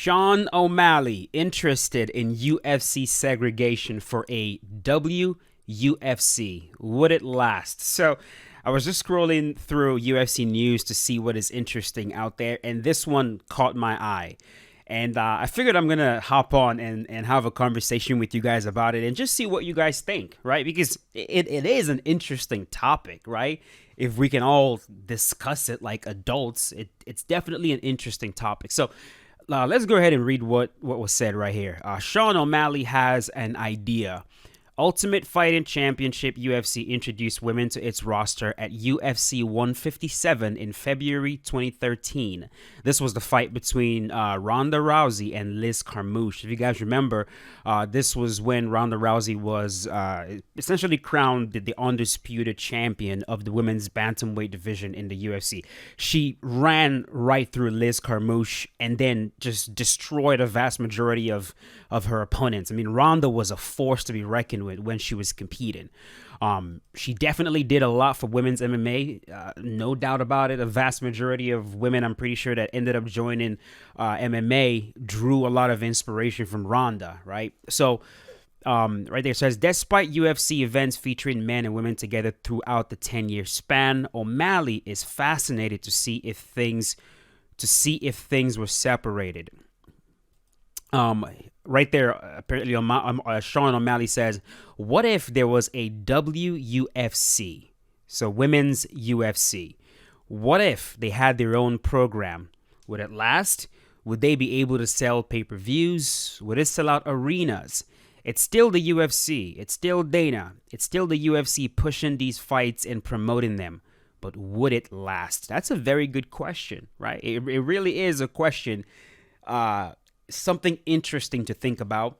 Sean O'Malley interested in UFC segregation for a WUFC. Would it last? So I was just scrolling through UFC news to see what is interesting out there, and this one caught my eye. And I figured I'm going to hop on and have a conversation with you guys about it and just see what you guys think, right? Because it is an interesting topic, right? If we can all discuss it like adults, it's definitely an interesting topic. So let's go ahead and read what was said right here. Sean O'Malley has an idea. Ultimate Fighting Championship UFC introduced women to its roster at UFC 157 in February 2013. This was the fight between Ronda Rousey and Liz Carmouche. If you guys remember, this was when Ronda Rousey was essentially crowned the undisputed champion of the women's bantamweight division in the UFC. She ran right through Liz Carmouche and then just destroyed a vast majority of her opponents. I mean, Ronda was a force to be reckoned with when she was competing. She definitely did a lot for women's MMA, no doubt about it. A vast majority of women, I'm pretty sure, that ended up joining MMA drew a lot of inspiration from Ronda, right? So right there it says, despite UFC events featuring men and women together throughout the 10-year span, O'Malley is fascinated to see if things were separated. Right there, apparently, Sean O'Malley says, what if there was a WUFC, so women's UFC? What if they had their own program? Would it last? Would they be able to sell pay-per-views? Would it sell out arenas? It's still the UFC. It's still Dana. It's still the UFC pushing these fights and promoting them. But would it last? That's a very good question, right? It really is a question. Something interesting to think about.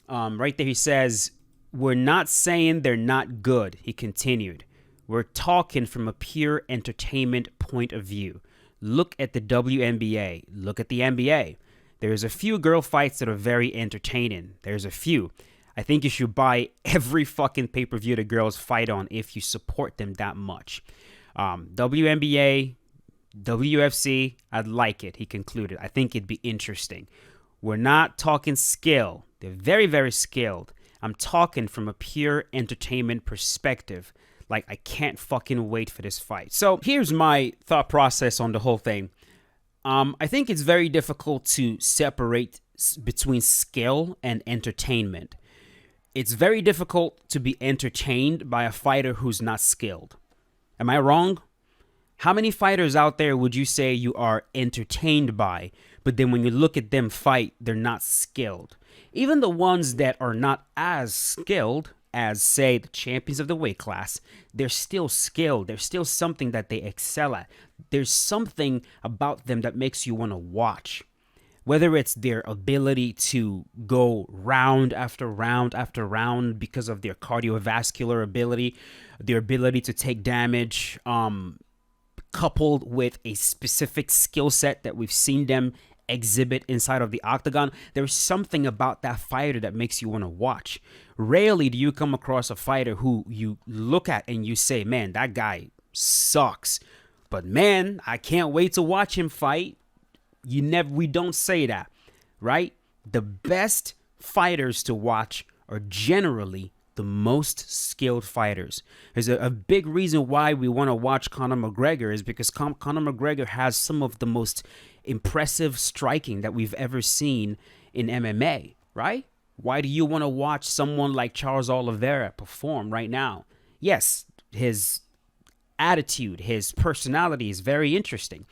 Right there he says, we're not saying they're not good, he continued. We're talking from a pure entertainment point of view. Look at the WNBA. Look at the NBA. There's a few girl fights that are very entertaining. There's a few. I think you should buy every fucking pay-per-view the girls fight on if you support them that much. WNBA, WFC, I'd like it, he concluded. I think it'd be interesting. We're not talking skill. They're very, very skilled. I'm talking from a pure entertainment perspective. Like, I can't fucking wait for this fight. So here's my thought process on the whole thing. I think it's very difficult to separate between skill and entertainment. It's very difficult to be entertained by a fighter who's not skilled. Am I wrong? How many fighters out there would you say you are entertained by, but then when you look at them fight, they're not skilled? Even the ones that are not as skilled as, say, the champions of the weight class, they're still skilled. There's still something that they excel at. There's something about them that makes you want to watch. Whether it's their ability to go round after round after round because of their cardiovascular ability, their ability to take damage, coupled with a specific skill set that we've seen them exhibit inside of the octagon, there's something about that fighter that makes you want to watch. Rarely do you come across a fighter who you look at and you say, man, that guy sucks, but man, I can't wait to watch him fight. We don't say that, right? The best fighters to watch are generally the most skilled fighters. There's a big reason why we want to watch Conor McGregor is because Conor McGregor has some of the most impressive striking that we've ever seen in MMA, right? Why do you want to watch someone like Charles Oliveira perform right now? Yes, his attitude, his personality is very interesting,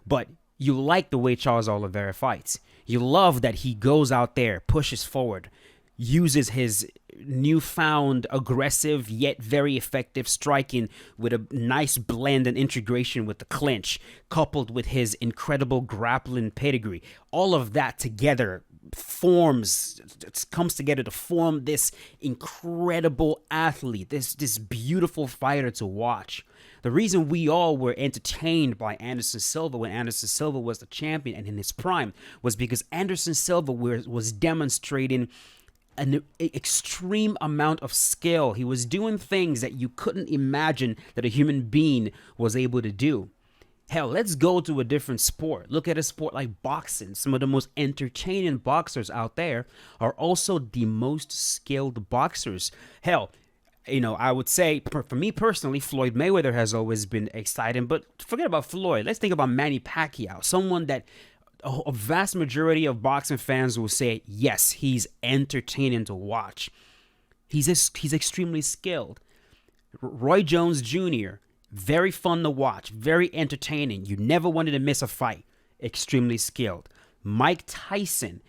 but you like the way Charles Oliveira fights. You love that he goes out there, pushes forward, uses his newfound aggressive yet very effective striking with a nice blend and integration with the clinch, coupled with his incredible grappling pedigree. All of that together comes together to form this incredible athlete, this beautiful fighter to watch. The reason we all were entertained by Anderson Silva when Anderson Silva was the champion and in his prime was because Anderson Silva was demonstrating an extreme amount of skill. He was doing things that you couldn't imagine that a human being was able to do. Hell, let's go to a different sport. Look at a sport like boxing. Some of the most entertaining boxers out there are also the most skilled boxers. Hell, I would say for me personally, Floyd Mayweather has always been exciting. But forget about Floyd. Let's think about Manny Pacquiao, someone that a vast majority of boxing fans will say, yes, he's entertaining to watch. He's extremely skilled. Roy Jones Jr., very fun to watch, very entertaining. You never wanted to miss a fight. Extremely skilled. Mike Tyson,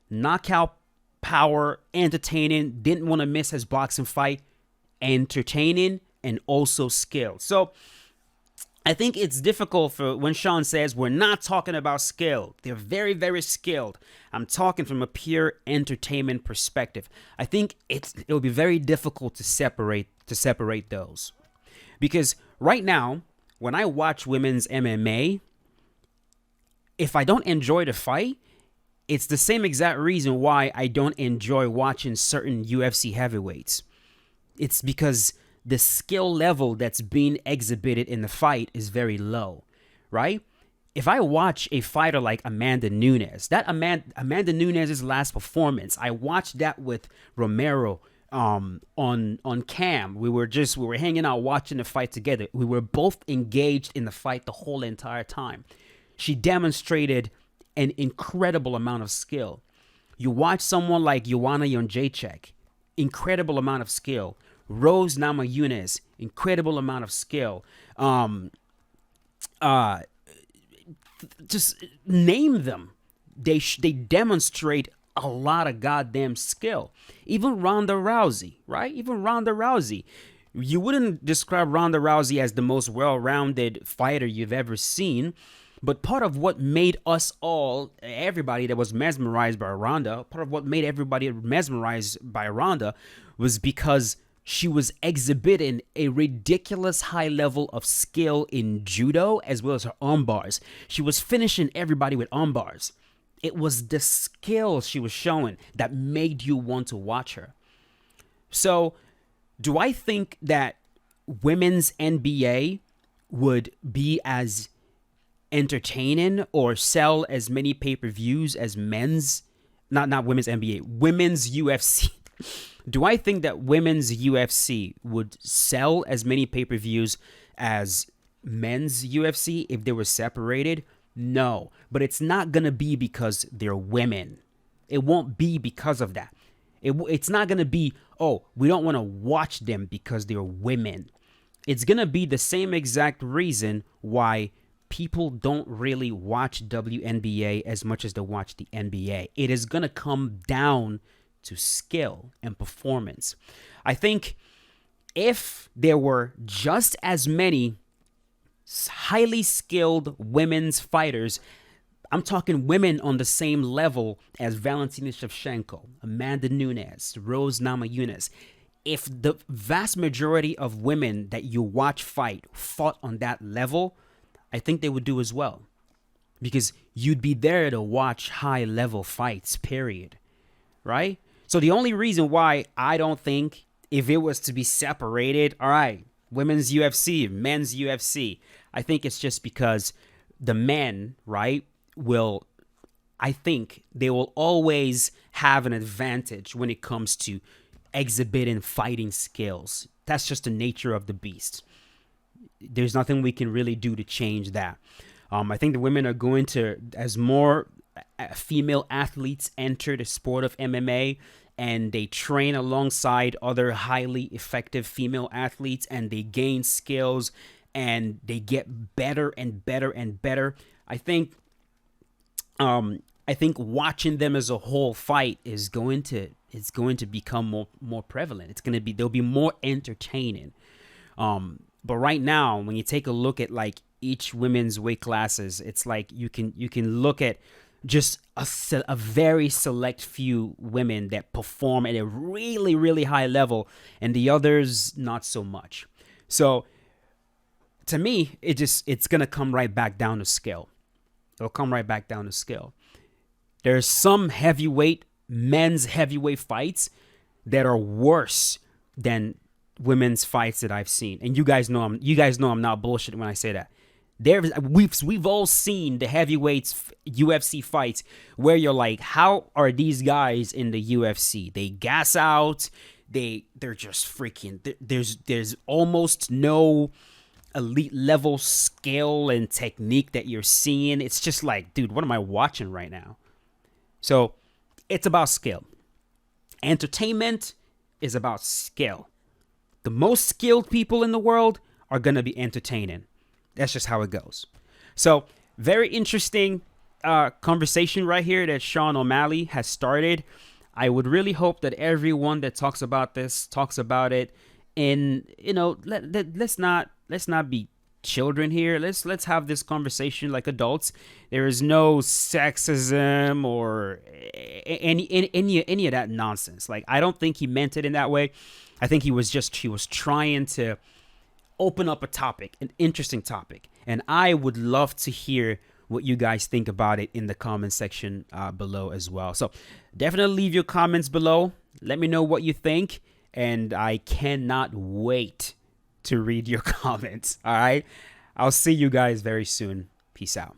knockout power, entertaining, didn't want to miss his boxing fight. Entertaining and also skilled. So I think it's difficult for when Sean says we're not talking about skill. They're very, very skilled. I'm talking from a pure entertainment perspective. I think it'll be very difficult to separate those. Because right now, when I watch women's MMA, if I don't enjoy the fight, it's the same exact reason why I don't enjoy watching certain UFC heavyweights. It's because the skill level that's being exhibited in the fight is very low, right? If I watch a fighter like Amanda Nunes, that Amanda Nunes' last performance, I watched that with Romero on cam. We were hanging out watching the fight together. We were both engaged in the fight the whole entire time. She demonstrated an incredible amount of skill. You watch someone like Joanna Jędrzejczyk, incredible amount of skill. Rose Namajunas, incredible amount of skill. Just name them. They demonstrate a lot of goddamn skill. Even Ronda Rousey, right? Even Ronda Rousey. You wouldn't describe Ronda Rousey as the most well-rounded fighter you've ever seen. But part of what made us all, everybody that was mesmerized by Ronda, part of what made everybody mesmerized by Ronda was because she was exhibiting a ridiculous high level of skill in judo as well as her arm bars. She was finishing everybody with arm bars. It was the skill she was showing that made you want to watch her. So, do I think that women's NBA would be as entertaining or sell as many pay-per-views as men's, not women's NBA, women's UFC? Do I think that women's UFC would sell as many pay-per-views as men's UFC if they were separated? No, but it's not going to be because they're women. It won't be because of that. It's not going to be, oh, we don't want to watch them because they're women. It's going to be the same exact reason why people don't really watch WNBA as much as they watch the NBA. It is going to come down to skill and performance. I think if there were just as many highly skilled women's fighters, I'm talking women on the same level as Valentina Shevchenko, Amanda Nunes, Rose Namajunas. If the vast majority of women that you watch fight fought on that level, I think they would do as well. Because you'd be there to watch high-level fights, period. Right? So the only reason why I don't think if it was to be separated, all right, women's UFC, men's UFC, I think it's just because the men, right, I think they will always have an advantage when it comes to exhibiting fighting skills. That's just the nature of the beast. There's nothing we can really do to change that. I think the women are going to, as more female athletes enter the sport of MMA and they train alongside other highly effective female athletes and they gain skills and they get better and better and better, I think watching them as a whole fight is going to become more prevalent. They'll be more entertaining. But right now, when you take a look at like each women's weight classes, it's like you can look at just a very select few women that perform at a really, really high level and the others not so much. So to me, it's going to come right back down to skill. It'll come right back down to skill. There's some men's heavyweight fights that are worse than women's fights that I've seen. And you guys know I'm not bullshitting when I say that. We've all seen the heavyweights UFC fights where you're like, how are these guys in the UFC? They gas out. They're just freaking. There's almost no elite level skill and technique that you're seeing. It's just like, dude, what am I watching right now? So it's about skill. Entertainment is about skill. The most skilled people in the world are going to be entertaining. That's just how it goes. So very interesting conversation right here that Sean O'Malley has started. I would really hope that everyone that talks about this talks about it. And, you know, let's not be children here. Let's have this conversation like adults. There is no sexism or any of that nonsense. Like, I don't think he meant it in that way. I think he was trying to open up a topic, an interesting topic. And I would love to hear what you guys think about it in the comment section below as well. So definitely leave your comments below. Let me know what you think. And I cannot wait to read your comments. All right. I'll see you guys very soon. Peace out.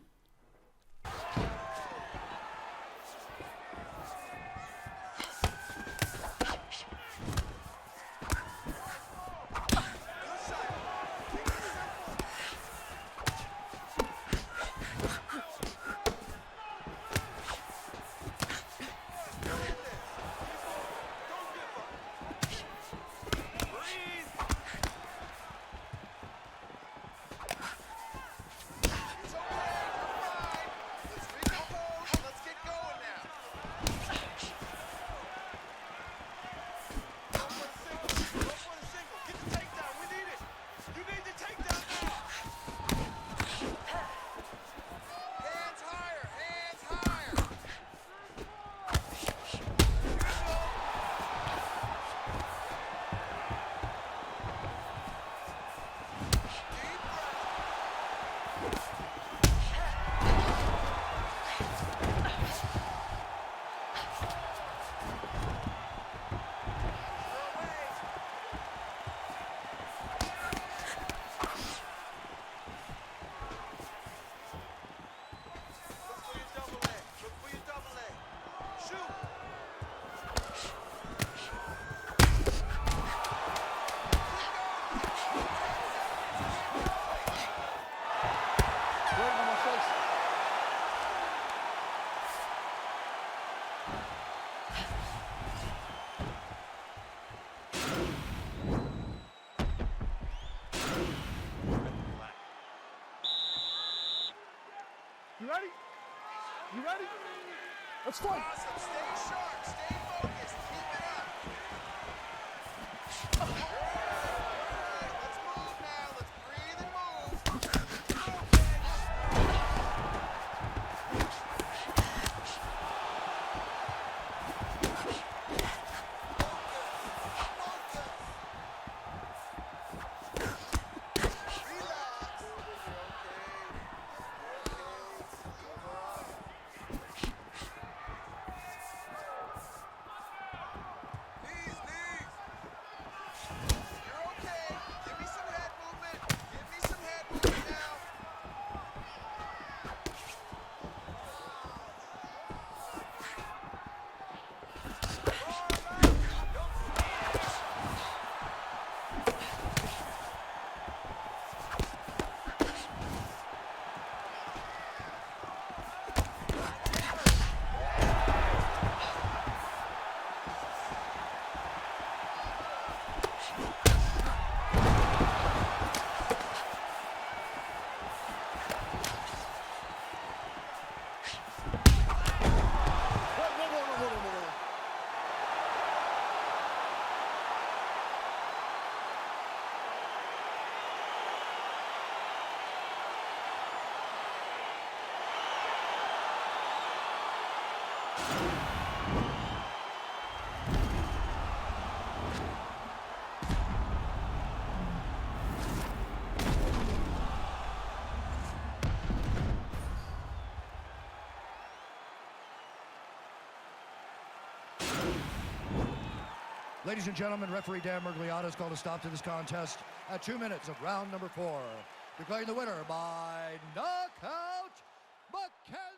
You ready? You ready? Let's fight. Awesome. Stay sharp. Stay focused. Keep it up. All right. Let's move now. Let's breathe and move. Ladies and gentlemen, referee Dan Mergliata has called a stop to this contest at 2 minutes of round number 4. Declaring the winner by knockout, Mackenzie